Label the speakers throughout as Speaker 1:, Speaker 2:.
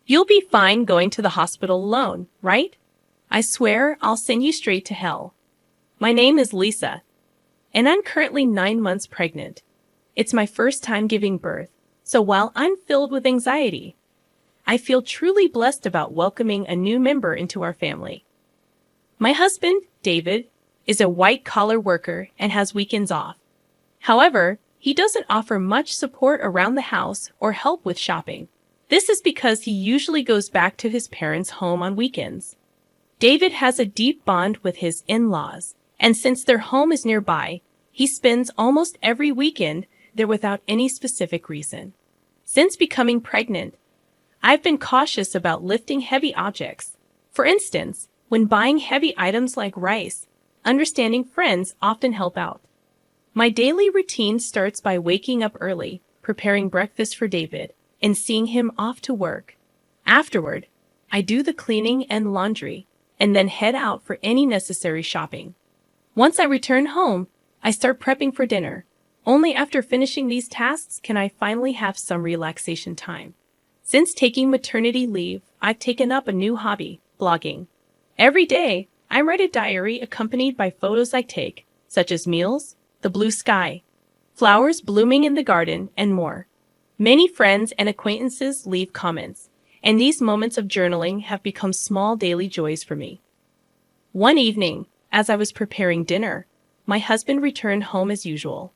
Speaker 1: You'll be fine going to the hospital alone, right? I swear I'll send you straight to hell. My name is Lisa, and I'm currently 9 months pregnant. It's my first time giving birth, so while I'm filled with anxiety, I feel truly blessed about welcoming a new member into our family. My husband, David, is a white-collar worker and has weekends off. However, he doesn't offer much support around the house or help with shopping. This is because he usually goes back to his parents' home on weekends. David has a deep bond with his in-laws, and since their home is nearby, he spends almost every weekend there without any specific reason. Since becoming pregnant, I've been cautious about lifting heavy objects. For instance, when buying heavy items like rice, understanding friends often help out. My daily routine starts by waking up early, preparing breakfast for David, and seeing him off to work. Afterward, I do the cleaning and laundry, and then head out for any necessary shopping. Once I return home, I start prepping for dinner. Only after finishing these tasks can I finally have some relaxation time. Since taking maternity leave, I've taken up a new hobby, blogging. Every day, I write a diary accompanied by photos I take, such as meals, the blue sky, flowers blooming in the garden, and more. Many friends and acquaintances leave comments, and these moments of journaling have become small daily joys for me. One evening, as I was preparing dinner, my husband returned home as usual.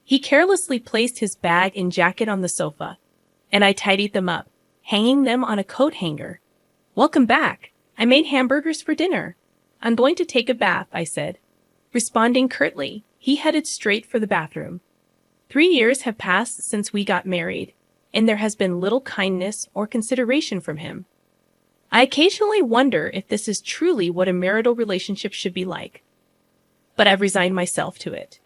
Speaker 1: He carelessly placed his bag and jacket on the sofa, and I tidied them up, hanging them on a coat hanger. "Welcome back. I made hamburgers for dinner. I'm going to take a bath," I said. Responding curtly, he headed straight for the bathroom. 3 years have passed since we got married, and there has been little kindness or consideration from him. I occasionally wonder if this is truly what a marital relationship should be like. But I've resigned myself to it.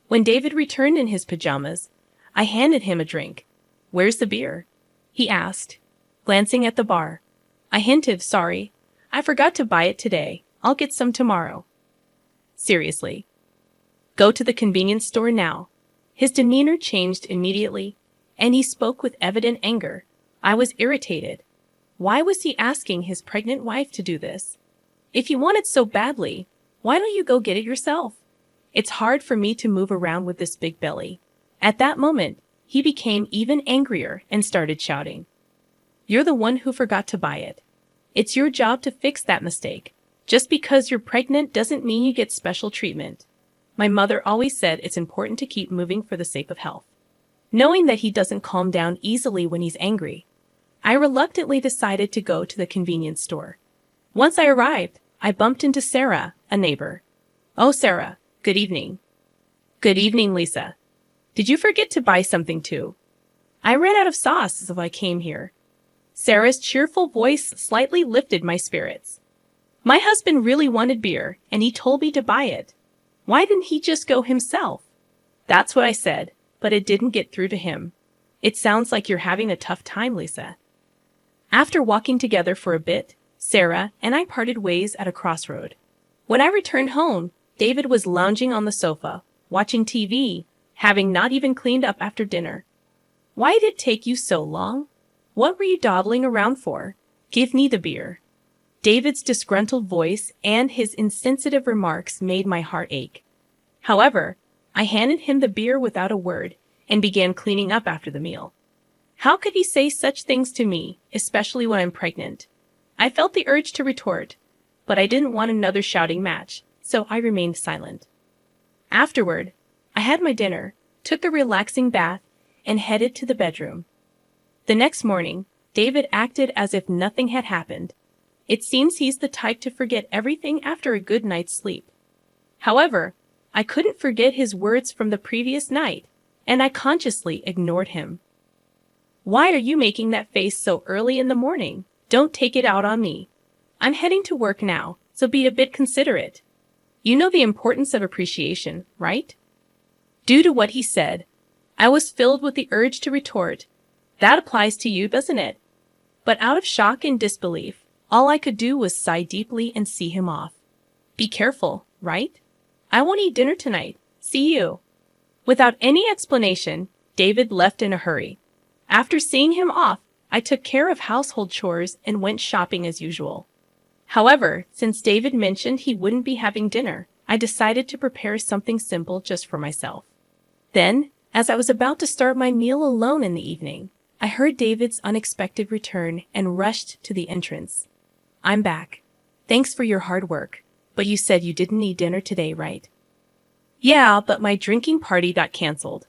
Speaker 1: When David returned in his pajamas, I handed him a drink. "Where's the beer?" he asked, glancing at the bar. I hinted, "Sorry, I forgot to buy it today. I'll get some tomorrow." Seriously. Go to the convenience store now. His demeanor changed immediately, and he spoke with evident anger. I was irritated. Why was he asking his pregnant wife to do this? If you want it so badly, why don't you go get it yourself? It's hard for me to move around with this big belly. At that moment, he became even angrier and started shouting. "You're the one who forgot to buy it. It's your job to fix that mistake. Just because you're pregnant doesn't mean you get special treatment." My mother always said it's important to keep moving for the sake of health. Knowing that he doesn't calm down easily when he's angry, I reluctantly decided to go to the convenience store. Once I arrived, I bumped into Sarah, a neighbor. "Oh, Sarah, good evening." "Good evening, Lisa. Did you forget to buy something too?" "I ran out of sauce, so I came here." Sarah's cheerful voice slightly lifted my spirits. "My husband really wanted beer, and he told me to buy it. Why didn't he just go himself?" "That's what I said, but it didn't get through to him." "It sounds like you're having a tough time, Lisa." After walking together for a bit, Sarah and I parted ways at a crossroad. When I returned home, David was lounging on the sofa, watching TV, having not even cleaned up after dinner. "Why did it take you so long? What were you dawdling around for? Give me the beer." David's disgruntled voice and his insensitive remarks made my heart ache. However, I handed him the beer without a word and began cleaning up after the meal. How could he say such things to me, especially when I'm pregnant? I felt the urge to retort, but I didn't want another shouting match, so I remained silent. Afterward, I had my dinner, took a relaxing bath, and headed to the bedroom. The next morning, David acted as if nothing had happened. It seems he's the type to forget everything after a good night's sleep. However, I couldn't forget his words from the previous night, and I consciously ignored him. "Why are you making that face so early in the morning? Don't take it out on me. I'm heading to work now, so be a bit considerate. You know the importance of appreciation, right?" Due to what he said, I was filled with the urge to retort, "That applies to you, doesn't it?" But out of shock and disbelief, all I could do was sigh deeply and see him off. "Be careful, right? I won't eat dinner tonight. See you." Without any explanation, David left in a hurry. After seeing him off, I took care of household chores and went shopping as usual. However, since David mentioned he wouldn't be having dinner, I decided to prepare something simple just for myself. Then, as I was about to start my meal alone in the evening, I heard David's unexpected return and rushed to the entrance. "I'm back. Thanks for your hard work, but you said you didn't need dinner today, right?" "Yeah, but my drinking party got canceled.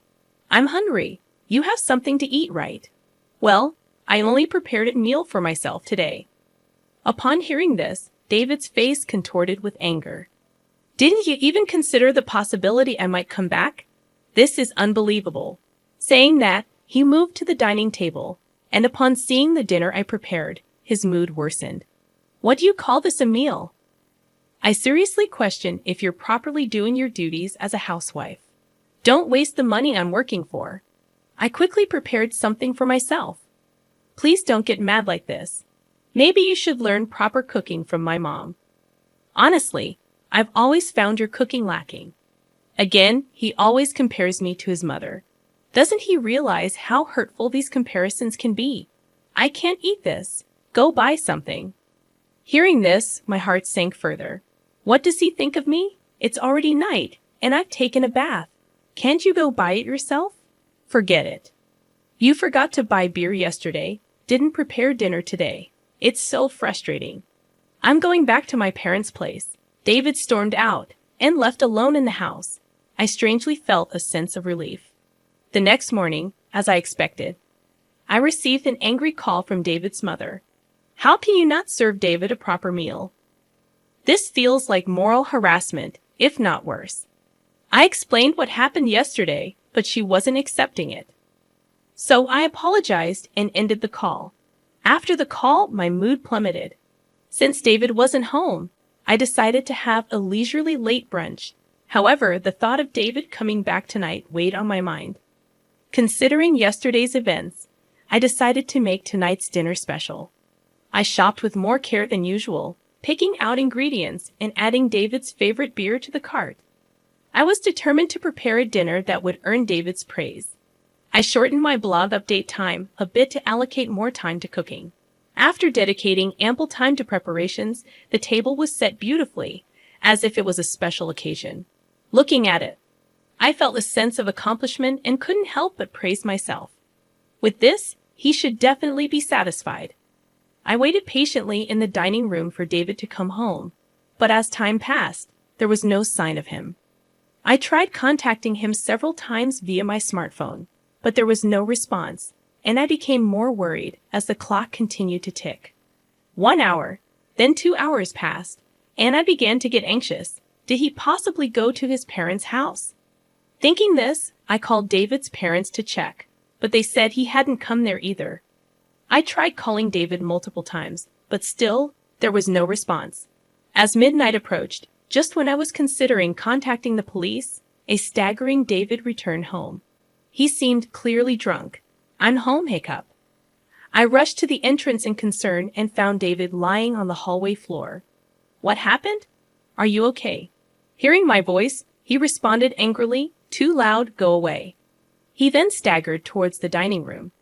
Speaker 1: I'm hungry. You have something to eat, right?" "Well, I only prepared a meal for myself today." Upon hearing this, David's face contorted with anger. "Didn't you even consider the possibility I might come back? This is unbelievable." Saying that, he moved to the dining table, and upon seeing the dinner I prepared, his mood worsened. "What do you call this a meal?" I seriously question if you're properly doing your duties as a housewife. Don't waste the money I'm working for. I quickly prepared something for myself. Please don't get mad like this. Maybe you should learn proper cooking from my mom. Honestly, I've always found your cooking lacking. Again, he always compares me to his mother. Doesn't he realize how hurtful these comparisons can be? I can't eat this. Go buy something. Hearing this, my heart sank further. What does he think of me? It's already night, and I've taken a bath. Can't you go buy it yourself? Forget it. You forgot to buy beer yesterday, didn't prepare dinner today. It's so frustrating. I'm going back to my parents' place. David stormed out and left alone in the house. I strangely felt a sense of relief. The next morning, as I expected, I received an angry call from David's mother. "How can you not serve David a proper meal?" This feels like moral harassment, if not worse. I explained what happened yesterday, but she wasn't accepting it. So I apologized and ended the call. After the call, my mood plummeted. Since David wasn't home, I decided to have a leisurely late brunch. However, the thought of David coming back tonight weighed on my mind. Considering yesterday's events, I decided to make tonight's dinner special. I shopped with more care than usual, picking out ingredients and adding David's favorite beer to the cart. I was determined to prepare a dinner that would earn David's praise. I shortened my blog update time a bit to allocate more time to cooking. After dedicating ample time to preparations, the table was set beautifully, as if it was a special occasion. Looking at it, I felt a sense of accomplishment and couldn't help but praise myself. With this, he should definitely be satisfied. I waited patiently in the dining room for David to come home, but as time passed, there was no sign of him. I tried contacting him several times via my smartphone, but there was no response, and I became more worried as the clock continued to tick. 1 hour, then 2 hours passed, and I began to get anxious. Did he possibly go to his parents' house? Thinking this, I called David's parents to check, but they said he hadn't come there either. I tried calling David multiple times, but still, there was no response. As midnight approached, just when I was considering contacting the police, a staggering David returned home. He seemed clearly drunk. "I'm home, hiccup." I rushed to the entrance in concern and found David lying on the hallway floor. "What happened? Are you okay?" Hearing my voice, he responded angrily, "Too loud, go away." He then staggered towards the dining room.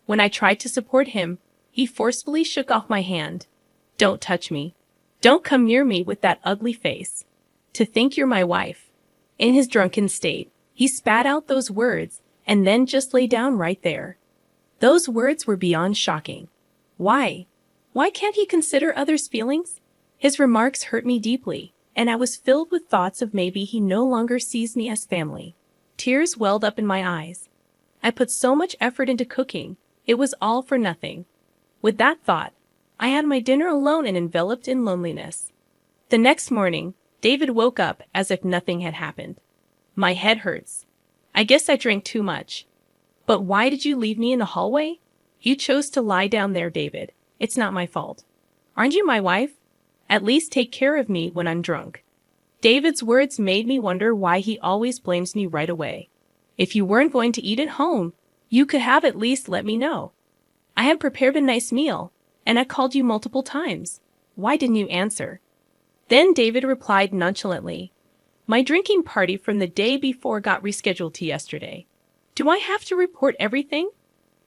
Speaker 1: When I tried to support him, he forcefully shook off my hand. "Don't touch me. Don't come near me with that ugly face. To think you're my wife." In his drunken state, he spat out those words and then just lay down right there. Those words were beyond shocking. Why? Why can't he consider others' feelings? His remarks hurt me deeply, and I was filled with thoughts of maybe he no longer sees me as family. Tears welled up in my eyes. I put so much effort into cooking, it was all for nothing. With that thought, I had my dinner alone and enveloped in loneliness. The next morning, David woke up as if nothing had happened. "My head hurts. I guess I drank too much." "But why did you leave me in the hallway?" "You chose to lie down there, David. It's not my fault." "Aren't you my wife? At least take care of me when I'm drunk." David's words made me wonder why he always blames me right away. If you weren't going to eat at home, you could have at least let me know. I had prepared a nice meal, and I called you multiple times. Why didn't you answer? Then David replied nonchalantly, "My drinking party from the day before got rescheduled to yesterday. Do I have to report everything?"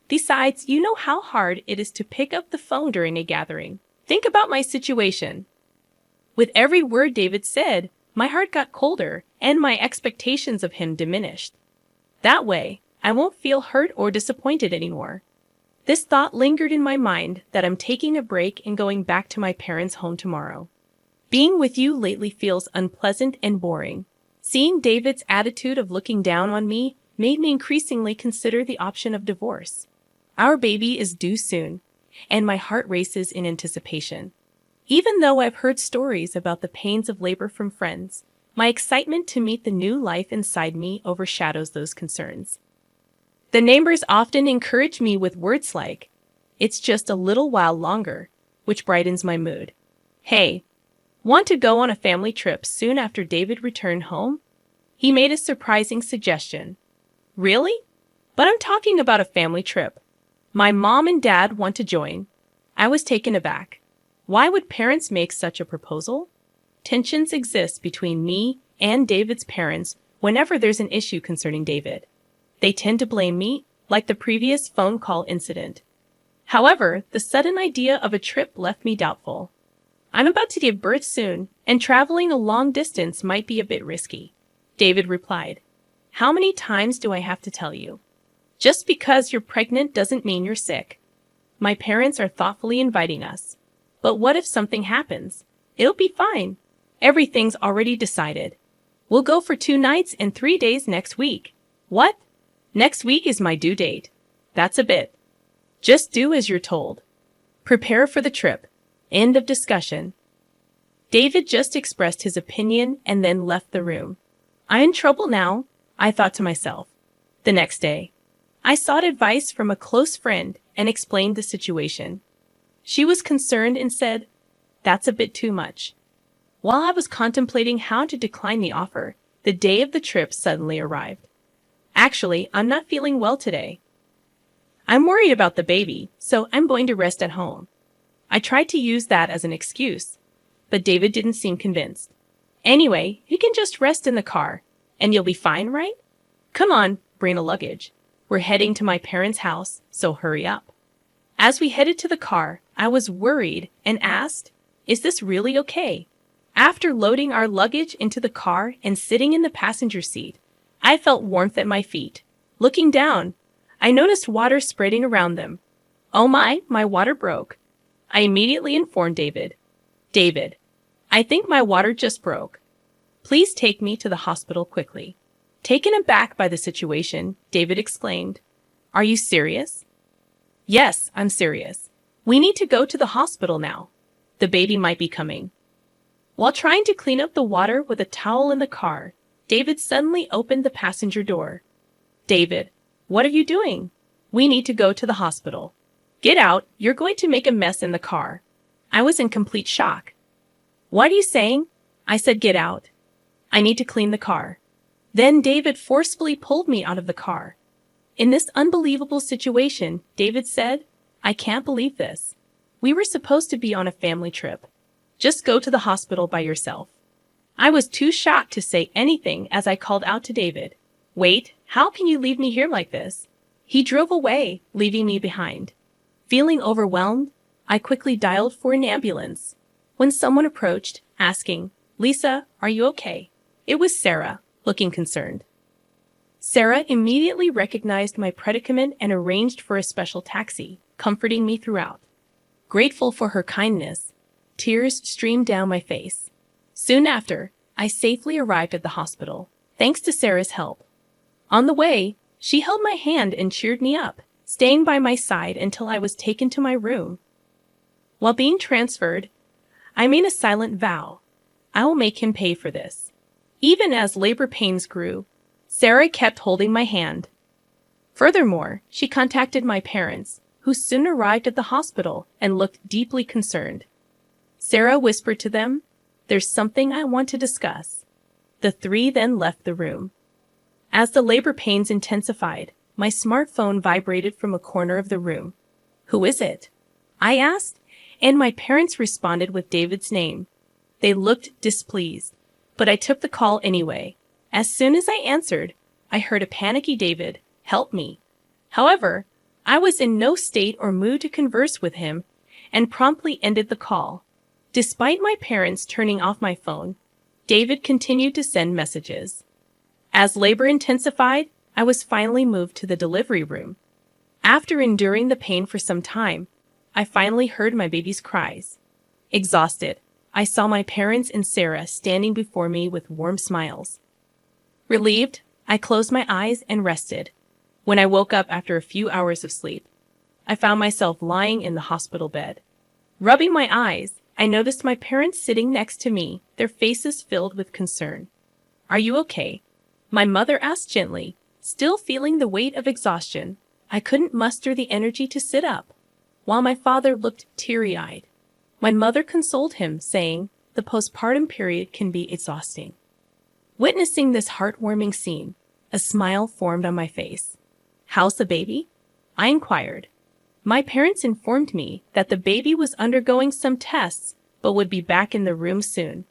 Speaker 1: Besides, you know how hard it is to pick up the phone during a gathering. Think about my situation. With every word David said, my heart got colder and my expectations of him diminished. That way, I won't feel hurt or disappointed anymore. This thought lingered in my mind that I'm taking a break and going back to my parents' home tomorrow. Being with you lately feels unpleasant and boring. Seeing David's attitude of looking down on me made me increasingly consider the option of divorce. Our baby is due soon, and my heart races in anticipation. Even though I've heard stories about the pains of labor from friends, my excitement to meet the new life inside me overshadows those concerns. The neighbors often encourage me with words like, "It's just a little while longer," which brightens my mood. "Hey, want to go on a family trip soon after David returned home?" He made a surprising suggestion. Really? But I'm talking about a family trip. My mom and dad want to join. I was taken aback. Why would parents make such a proposal? Tensions exist between me and David's parents whenever there's an issue concerning David. They tend to blame me, like the previous phone call incident. However, the sudden idea of a trip left me doubtful. I'm about to give birth soon, and traveling a long distance might be a bit risky. David replied, "How many times do I have to tell you? Just because you're pregnant doesn't mean you're sick. My parents are thoughtfully inviting us. But what if something happens? It'll be fine. Everything's already decided. We'll go for 2 nights and 3 days next week." What? Next week is my due date. That's a bit. Just do as you're told. Prepare for the trip. End of discussion. David just expressed his opinion and then left the room. I'm in trouble now, I thought to myself. The next day, I sought advice from a close friend and explained the situation. She was concerned and said, "That's a bit too much." While I was contemplating how to decline the offer, the day of the trip suddenly arrived. Actually, I'm not feeling well today. I'm worried about the baby, so I'm going to rest at home. I tried to use that as an excuse, but David didn't seem convinced. Anyway, you can just rest in the car, and you'll be fine, right? Come on, bring a luggage. We're heading to my parents' house, so hurry up. As we headed to the car, I was worried and asked, "Is this really okay?" After loading our luggage into the car and sitting in the passenger seat, I felt warmth at my feet. Looking down, I noticed water spreading around them. Oh my water broke. I immediately informed David. "David, I think my water just broke. Please take me to the hospital quickly." Taken aback by the situation, David exclaimed, "Are you serious?" "Yes, I'm serious. We need to go to the hospital now. The baby might be coming." While trying to clean up the water with a towel in the car, David suddenly opened the passenger door. "David, what are you doing? We need to go to the hospital." "Get out, you're going to make a mess in the car." I was in complete shock. "What are you saying?" I said, "Get out. I need to clean the car." Then David forcefully pulled me out of the car. In this unbelievable situation, David said, "I can't believe this. We were supposed to be on a family trip. Just go to the hospital by yourself." I was too shocked to say anything as I called out to David, "Wait, how can you leave me here like this?" He drove away, leaving me behind. Feeling overwhelmed, I quickly dialed for an ambulance. When someone approached, asking, "Lisa, are you okay?" It was Sarah, looking concerned. Sarah immediately recognized my predicament and arranged for a special taxi, comforting me throughout. Grateful for her kindness, tears streamed down my face. Soon after, I safely arrived at the hospital, thanks to Sarah's help. On the way, she held my hand and cheered me up, staying by my side until I was taken to my room. While being transferred, I made a silent vow. I will make him pay for this. Even as labor pains grew, Sarah kept holding my hand. Furthermore, she contacted my parents, who soon arrived at the hospital and looked deeply concerned. Sarah whispered to them, "There's something I want to discuss." The 3 then left the room. As the labor pains intensified, my smartphone vibrated from a corner of the room. "Who is it?" I asked, and my parents responded with David's name. They looked displeased, but I took the call anyway. As soon as I answered, I heard a panicky David, "Help me." However, I was in no state or mood to converse with him and promptly ended the call. Despite my parents turning off my phone, David continued to send messages. As labor intensified, I was finally moved to the delivery room. After enduring the pain for some time, I finally heard my baby's cries. Exhausted, I saw my parents and Sarah standing before me with warm smiles. Relieved, I closed my eyes and rested. When I woke up after a few hours of sleep, I found myself lying in the hospital bed. Rubbing my eyes, I noticed my parents sitting next to me, their faces filled with concern. "Are you okay?" My mother asked gently, still feeling the weight of exhaustion. I couldn't muster the energy to sit up, while my father looked teary-eyed. My mother consoled him, saying, "The postpartum period can be exhausting." Witnessing this heartwarming scene, a smile formed on my face. "How's the baby?" I inquired. My parents informed me that the baby was undergoing some tests, but would be back in the room soon.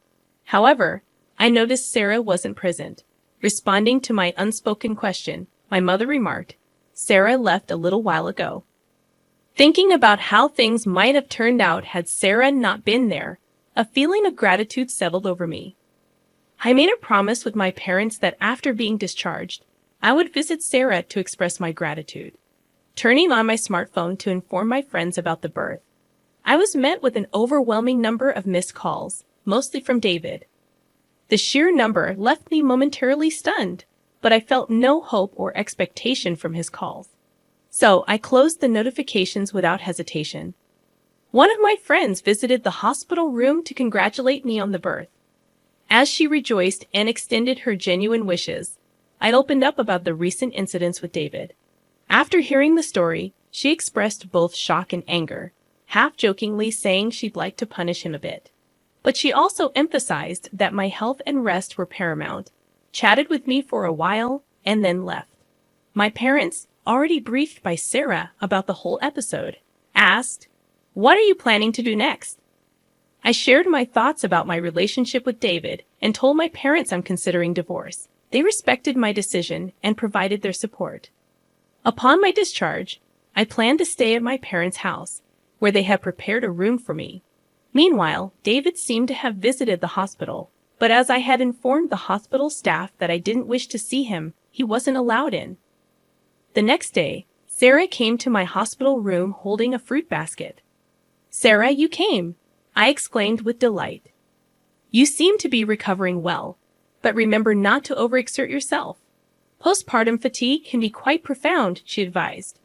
Speaker 1: However, I noticed Sarah wasn't present. Responding to my unspoken question, my mother remarked, "Sarah left a little while ago." Thinking about how things might have turned out had Sarah not been there, a feeling of gratitude settled over me. I made a promise with my parents that after being discharged, I would visit Sarah to express my gratitude. Turning on my smartphone to inform my friends about the birth, I was met with an overwhelming number of missed calls, mostly from David. The sheer number left me momentarily stunned, but I felt no hope or expectation from his calls. So I closed the notifications without hesitation. One of my friends visited the hospital room to congratulate me on the birth. As she rejoiced and extended her genuine wishes, I opened up about the recent incidents with David. After hearing the story, she expressed both shock and anger, half-jokingly saying she'd like to punish him a bit. But she also emphasized that my health and rest were paramount, chatted with me for a while, and then left. My parents, already briefed by Sarah about the whole episode, asked, "What are you planning to do next?" I shared my thoughts about my relationship with David and told my parents I'm considering divorce. They respected my decision and provided their support. Upon my discharge, I planned to stay at my parents' house, where they had prepared a room for me. Meanwhile, David seemed to have visited the hospital, but as I had informed the hospital staff that I didn't wish to see him, he wasn't allowed in. The next day, Sarah came to my hospital room holding a fruit basket. "Sarah, you came!" I exclaimed with delight. "You seem to be recovering well, but remember not to overexert yourself. Postpartum fatigue can be quite profound," she advised.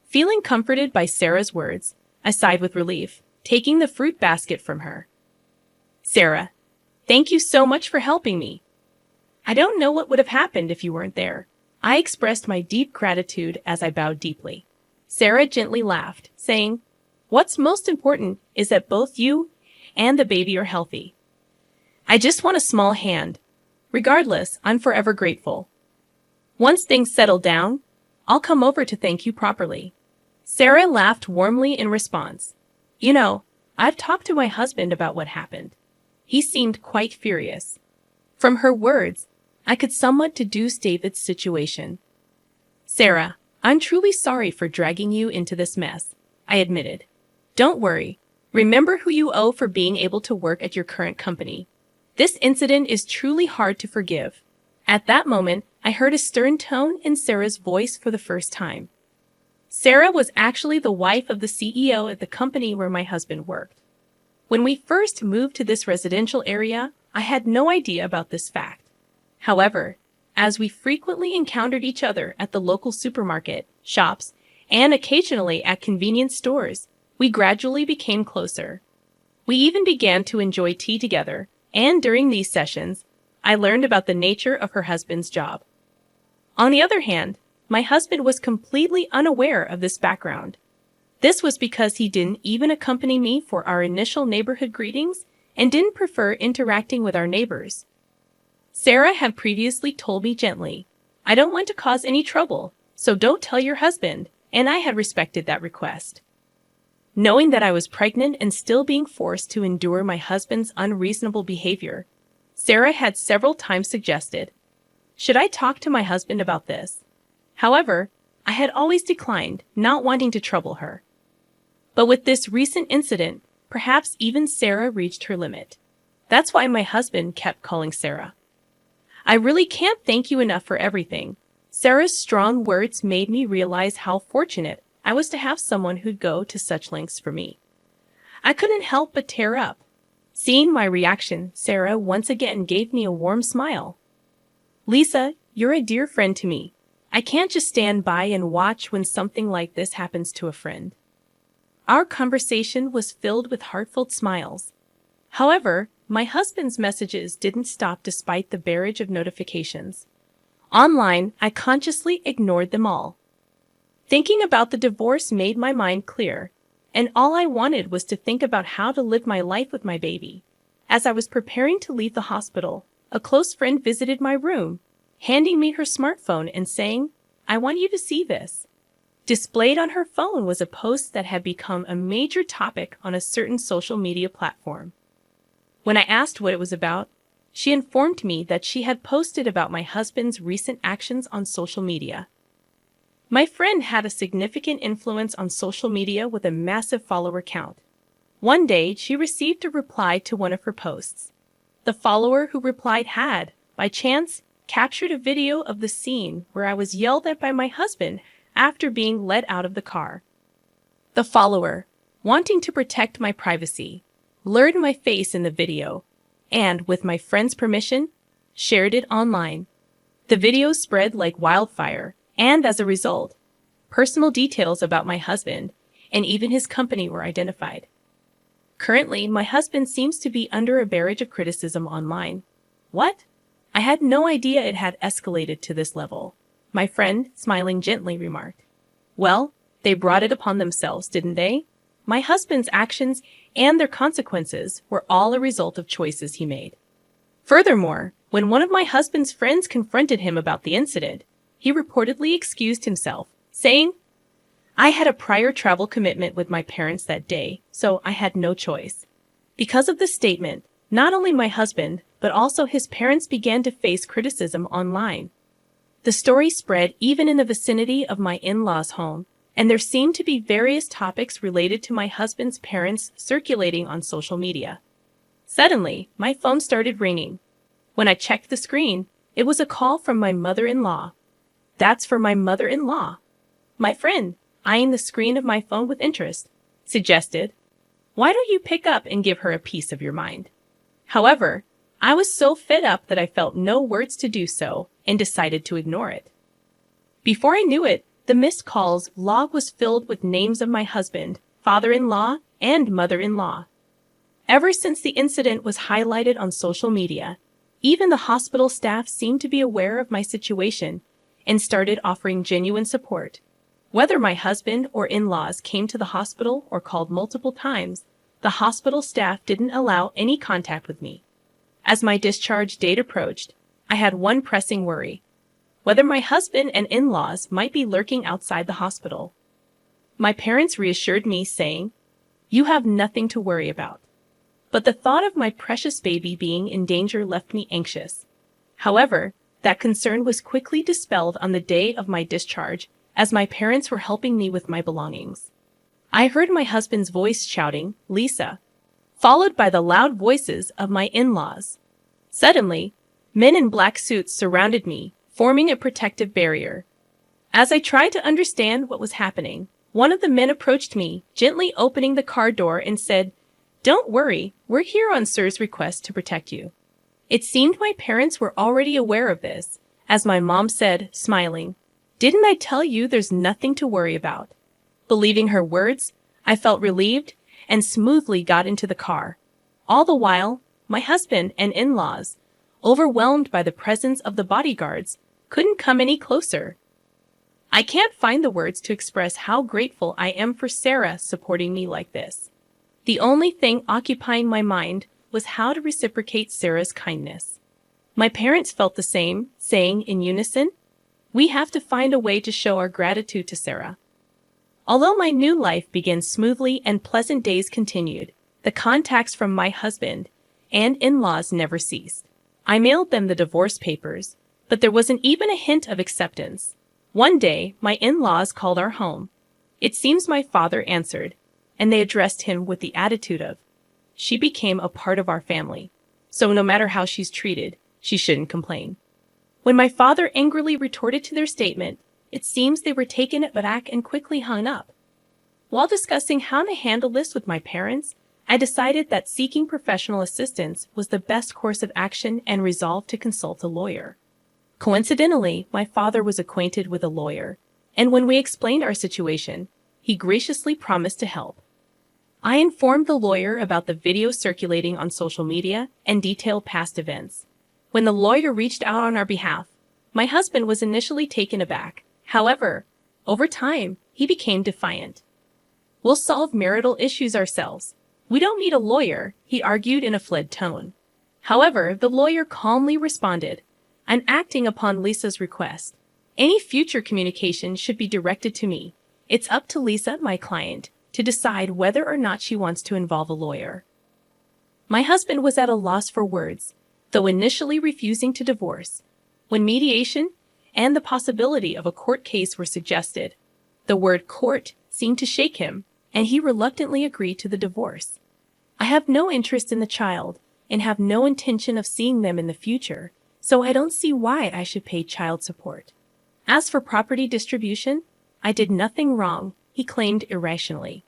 Speaker 1: Feeling comforted by Sarah's words, I sighed with relief, taking the fruit basket from her. "Sarah, thank you so much for helping me. I don't know what would have happened if you weren't there." I expressed my deep gratitude as I bowed deeply. Sarah gently laughed, saying, "What's most important is that both you and the baby are healthy. I just want a small hand. Regardless, I'm forever grateful. Once things settle down, I'll come over to thank you properly." Sarah laughed warmly in response. "You know, I've talked to my husband about what happened. He seemed quite furious." From her words, I could somewhat deduce David's situation. "Sarah, I'm truly sorry for dragging you into this mess," I admitted. "Don't worry. Remember who you owe for being able to work at your current company. This incident is truly hard to forgive." At that moment, I heard a stern tone in Sarah's voice for the first time. Sarah was actually the wife of the CEO at the company where my husband worked. When we first moved to this residential area, I had no idea about this fact. However, as we frequently encountered each other at the local supermarket, shops, and occasionally at convenience stores, we gradually became closer. We even began to enjoy tea together, and during these sessions, I learned about the nature of her husband's job. On the other hand, my husband was completely unaware of this background. This was because he didn't even accompany me for our initial neighborhood greetings and didn't prefer interacting with our neighbors. Sarah had previously told me gently, "I don't want to cause any trouble, so don't tell your husband," and I had respected that request. Knowing that I was pregnant and still being forced to endure my husband's unreasonable behavior, Sarah had several times suggested, "Should I talk to my husband about this?" However, I had always declined, not wanting to trouble her. But with this recent incident, perhaps even Sarah reached her limit. That's why my husband kept calling Sarah. I really can't thank you enough for everything. Sarah's strong words made me realize how fortunate I was to have someone who'd go to such lengths for me. I couldn't help but tear up. Seeing my reaction, Sarah once again gave me a warm smile. Lisa, you're a dear friend to me. I can't just stand by and watch when something like this happens to a friend. Our conversation was filled with heartfelt smiles. However, my husband's messages didn't stop despite the barrage of notifications. Online, I consciously ignored them all. Thinking about the divorce made my mind clear, and all I wanted was to think about how to live my life with my baby. As I was preparing to leave the hospital, a close friend visited my room, handing me her smartphone and saying, "I want you to see this." Displayed on her phone was a post that had become a major topic on a certain social media platform. When I asked what it was about, she informed me that she had posted about my husband's recent actions on social media. My friend had a significant influence on social media with a massive follower count. One day, she received a reply to one of her posts. The follower who replied had, by chance, captured a video of the scene where I was yelled at by my husband after being let out of the car. The follower, wanting to protect my privacy, blurred my face in the video, and, with my friend's permission, shared it online. The video spread like wildfire, and as a result, personal details about my husband and even his company were identified. Currently, my husband seems to be under a barrage of criticism online. What? I had no idea it had escalated to this level. My friend, smiling gently, remarked. Well, they brought it upon themselves, didn't they? My husband's actions and their consequences were all a result of choices he made. Furthermore, when one of my husband's friends confronted him about the incident, he reportedly excused himself, saying, "I had a prior travel commitment with my parents that day, so I had no choice." Because of this statement, not only my husband, but also his parents began to face criticism online. The story spread even in the vicinity of my in-laws' home, and there seemed to be various topics related to my husband's parents circulating on social media. Suddenly, my phone started ringing. When I checked the screen, it was a call from my mother-in-law. That's for my mother-in-law. My friend, eyeing the screen of my phone with interest, suggested, "Why don't you pick up and give her a piece of your mind?" However, I was so fed up that I felt no words to do so and decided to ignore it. Before I knew it, the missed calls log was filled with names of my husband, father-in-law, and mother-in-law. Ever since the incident was highlighted on social media, even the hospital staff seemed to be aware of my situation and started offering genuine support. Whether my husband or in-laws came to the hospital or called multiple times, the hospital staff didn't allow any contact with me. As my discharge date approached, I had one pressing worry: whether my husband and in-laws might be lurking outside the hospital. My parents reassured me, saying, "You have nothing to worry about." But the thought of my precious baby being in danger left me anxious. However, that concern was quickly dispelled on the day of my discharge, as my parents were helping me with my belongings. I heard my husband's voice shouting, "Lisa," followed by the loud voices of my in-laws. Suddenly, men in black suits surrounded me, forming a protective barrier. As I tried to understand what was happening, one of the men approached me, gently opening the car door and said, "Don't worry, we're here on Sir's request to protect you." It seemed my parents were already aware of this, as my mom said, smiling, "Didn't I tell you there's nothing to worry about?" Believing her words, I felt relieved and smoothly got into the car. All the while, my husband and in-laws, overwhelmed by the presence of the bodyguards, couldn't come any closer. I can't find the words to express how grateful I am for Sarah supporting me like this. The only thing occupying my mind was how to reciprocate Sarah's kindness. My parents felt the same, saying in unison, "We have to find a way to show our gratitude to Sarah." Although my new life began smoothly and pleasant days continued, the contacts from my husband and in-laws never ceased. I mailed them the divorce papers, but there wasn't even a hint of acceptance. One day, my in-laws called our home. It seems my father answered, and they addressed him with the attitude of, "She became a part of our family, so no matter how she's treated, she shouldn't complain." When my father angrily retorted to their statement, it seems they were taken aback and quickly hung up. While discussing how to handle this with my parents, I decided that seeking professional assistance was the best course of action and resolved to consult a lawyer. Coincidentally, my father was acquainted with a lawyer, and when we explained our situation, he graciously promised to help. I informed the lawyer about the video circulating on social media and detailed past events. When the lawyer reached out on our behalf, my husband was initially taken aback. However, over time, he became defiant. "We'll solve marital issues ourselves. We don't need a lawyer," he argued in a fled tone. However, the lawyer calmly responded, "I'm acting upon Lisa's request. Any future communication should be directed to me. It's up to Lisa, my client, to decide whether or not she wants to involve a lawyer." My husband was at a loss for words, though initially refusing to divorce. When mediation and the possibility of a court case were suggested, the word court seemed to shake him, and he reluctantly agreed to the divorce. I have no interest in the child and have no intention of seeing them in the future, so I don't see why I should pay child support. As for property distribution, I did nothing wrong, he claimed irrationally.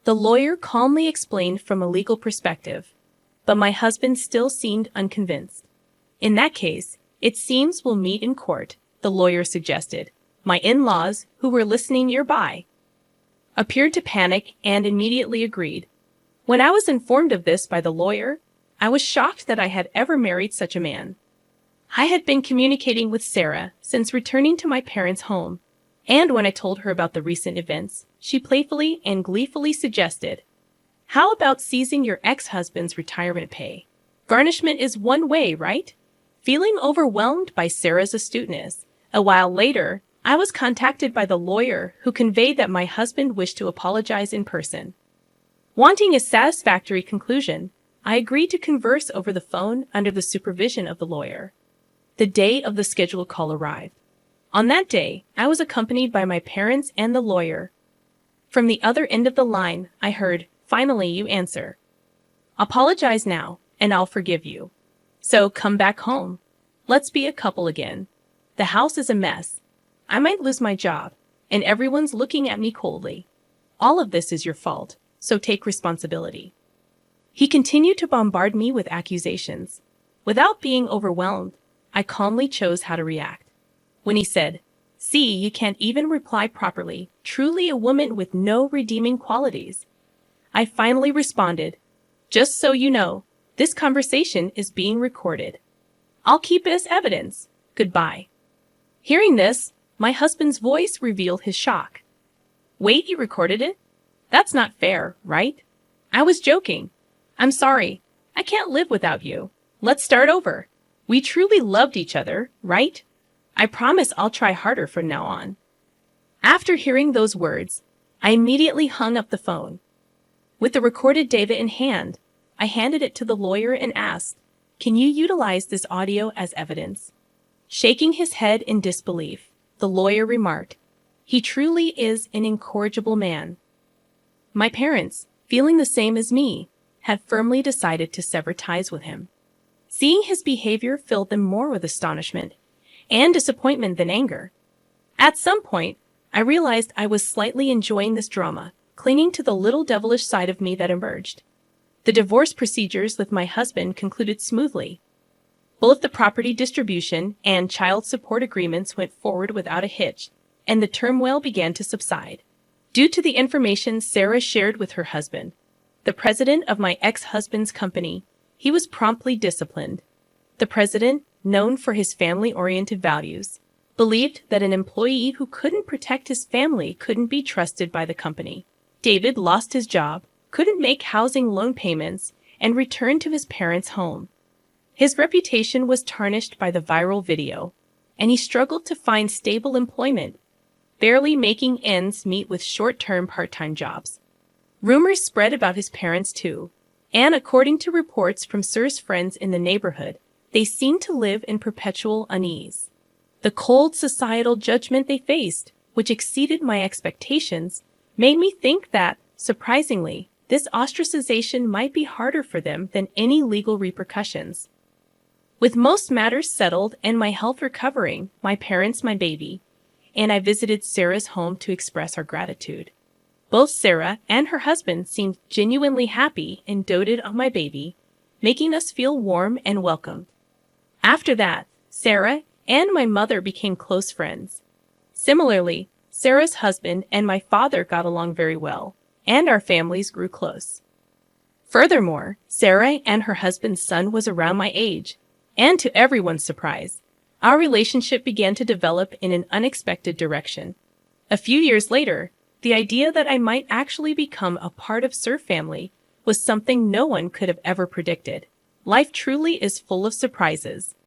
Speaker 1: The lawyer calmly explained from a legal perspective, but my husband still seemed unconvinced. "In that case, it seems we'll meet in court," the lawyer suggested. My in-laws, who were listening nearby, appeared to panic and immediately agreed. When I was informed of this by the lawyer, I was shocked that I had ever married such a man. I had been communicating with Sarah since returning to my parents' home, and when I told her about the recent events, she playfully and gleefully suggested, "How about seizing your ex-husband's retirement pay? Garnishment is one way, right?" Feeling overwhelmed by Sarah's astuteness, a while later, I was contacted by the lawyer who conveyed that my husband wished to apologize in person. Wanting a satisfactory conclusion, I agreed to converse over the phone under the supervision of the lawyer. The day of the scheduled call arrived. On that day, I was accompanied by my parents and the lawyer. From the other end of the line, I heard, "Finally you answer. Apologize now, and I'll forgive you. So come back home. Let's be a couple again. The house is a mess. I might lose my job, and everyone's looking at me coldly. All of this is your fault, so take responsibility." He continued to bombard me with accusations. Without being overwhelmed, I calmly chose how to react. When he said, "See, you can't even reply properly, truly a woman with no redeeming qualities," I finally responded, "Just so you know, this conversation is being recorded. I'll keep it as evidence. Goodbye." Hearing this, my husband's voice revealed his shock. "Wait, you recorded it? That's not fair, right? I was joking. I'm sorry. I can't live without you. Let's start over. We truly loved each other, right? I promise I'll try harder from now on." After hearing those words, I immediately hung up the phone. With the recorded data in hand, I handed it to the lawyer and asked, "Can you utilize this audio as evidence?" Shaking his head in disbelief, the lawyer remarked, "He truly is an incorrigible man." My parents, feeling the same as me, had firmly decided to sever ties with him. Seeing his behavior filled them more with astonishment and disappointment than anger. At some point, I realized I was slightly enjoying this drama, clinging to the little devilish side of me that emerged. The divorce procedures with my husband concluded smoothly. Both the property distribution and child support agreements went forward without a hitch, and the turmoil began to subside. Due to the information Sarah shared with her husband, the president of my ex-husband's company, he was promptly disciplined. The president, known for his family-oriented values, believed that an employee who couldn't protect his family couldn't be trusted by the company. David lost his job, couldn't make housing loan payments, and returned to his parents' home. His reputation was tarnished by the viral video, and he struggled to find stable employment, barely making ends meet with short-term part-time jobs. Rumors spread about his parents too, and according to reports from Sir's friends in the neighborhood, they seemed to live in perpetual unease. The cold societal judgment they faced, which exceeded my expectations, made me think that, surprisingly, this ostracization might be harder for them than any legal repercussions. With most matters settled and my health recovering, my parents, my baby, and I visited Sarah's home to express our gratitude. Both Sarah and her husband seemed genuinely happy and doted on my baby, making us feel warm and welcomed. After that, Sarah and my mother became close friends. Similarly, Sarah's husband and my father got along very well, and our families grew close. Furthermore, Sarah and her husband's son was around my age, and to everyone's surprise, our relationship began to develop in an unexpected direction. A few years later, the idea that I might actually become a part of Sir family was something no one could have ever predicted. Life truly is full of surprises.